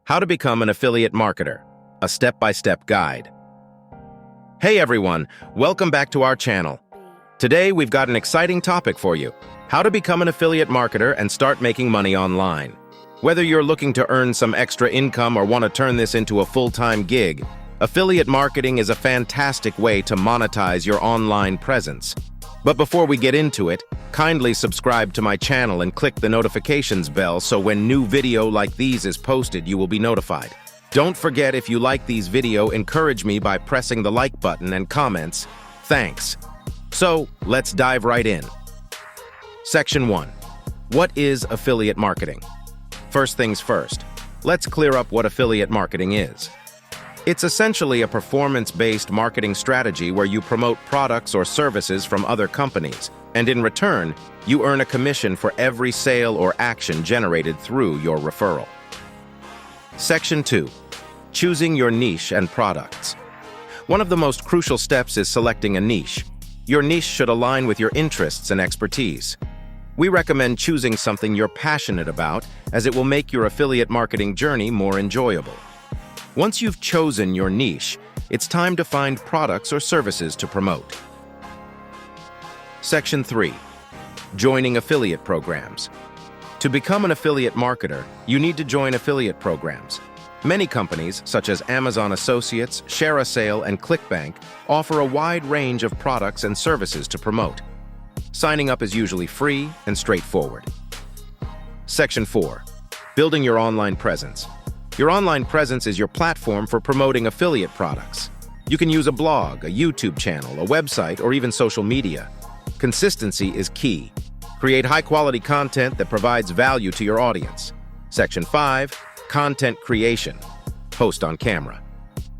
How to Become an Affiliate Marketer, a step-by-step guide. Hey everyone, welcome back to our channel. Today we've got an exciting topic for you, how to become an affiliate marketer and start making money online. Whether you're looking to earn some extra income or want to turn this into a full-time gig, affiliate marketing is a fantastic way to monetize your online presence. But before we get into it, kindly subscribe to my channel and click the notifications bell so when new video like these is posted, you will be notified. Don't forget, if you like these video, encourage me by pressing the like button and comments. Thanks. So, let's dive right in. Section 1. What is affiliate marketing? First things first, let's clear up what affiliate marketing is. It's essentially a performance-based marketing strategy where you promote products or services from other companies, and in return, you earn a commission for every sale or action generated through your referral. Section 2. Choosing your niche and products. One of the most crucial steps is selecting a niche. Your niche should align with your interests and expertise. We recommend choosing something you're passionate about, as it will make your affiliate marketing journey more enjoyable. Once you've chosen your niche, it's time to find products or services to promote. Section 3. Joining affiliate programs. To become an affiliate marketer, you need to join affiliate programs. Many companies, such as Amazon Associates, ShareASale, and ClickBank, offer a wide range of products and services to promote. Signing up is usually free and straightforward. Section 4. Building your online presence. Your online presence is your platform for promoting affiliate products. You can use a blog, a YouTube channel, a website, or even social media. Consistency is key. Create high-quality content that provides value to your audience. Section 5. Content creation. Post on camera.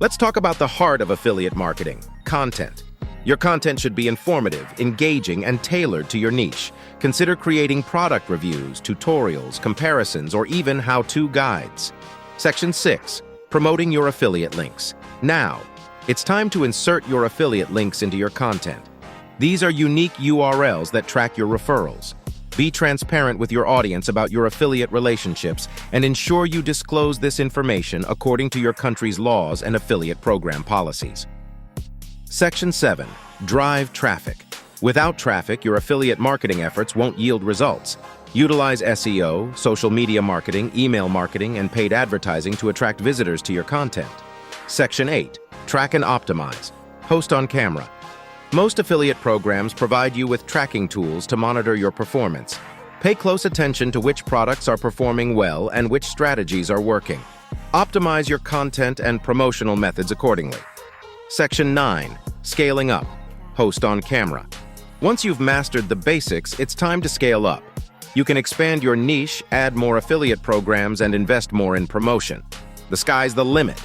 Let's talk about the heart of affiliate marketing, content. Your content should be informative, engaging, and tailored to your niche. Consider creating product reviews, tutorials, comparisons, or even how-to guides. Section 6. Promoting your affiliate links. Now, it's time to insert your affiliate links into your content. These are unique URLs that track your referrals. Be transparent with your audience about your affiliate relationships and ensure you disclose this information according to your country's laws and affiliate program policies. Section 7. Drive traffic. Without traffic, your affiliate marketing efforts won't yield results. Utilize SEO, social media marketing, email marketing, and paid advertising to attract visitors to your content. Section 8. Track and optimize. Post on camera. Most affiliate programs provide you with tracking tools to monitor your performance. Pay close attention to which products are performing well and which strategies are working. Optimize your content and promotional methods accordingly. Section 9. Scaling up. Post on camera. Once you've mastered the basics, it's time to scale up. You can expand your niche, add more affiliate programs, and invest more in promotion. The sky's the limit.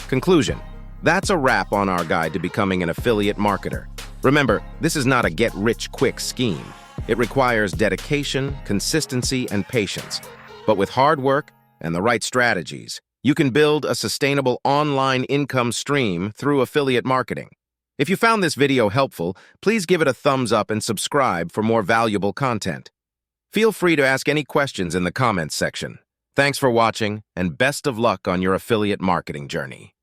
Conclusion. That's a wrap on our guide to becoming an affiliate marketer. Remember, this is not a get-rich-quick scheme. It requires dedication, consistency, and patience. But with hard work and the right strategies, you can build a sustainable online income stream through affiliate marketing. If you found this video helpful, please give it a thumbs up and subscribe for more valuable content. Feel free to ask any questions in the comments section. Thanks for watching, and best of luck on your affiliate marketing journey.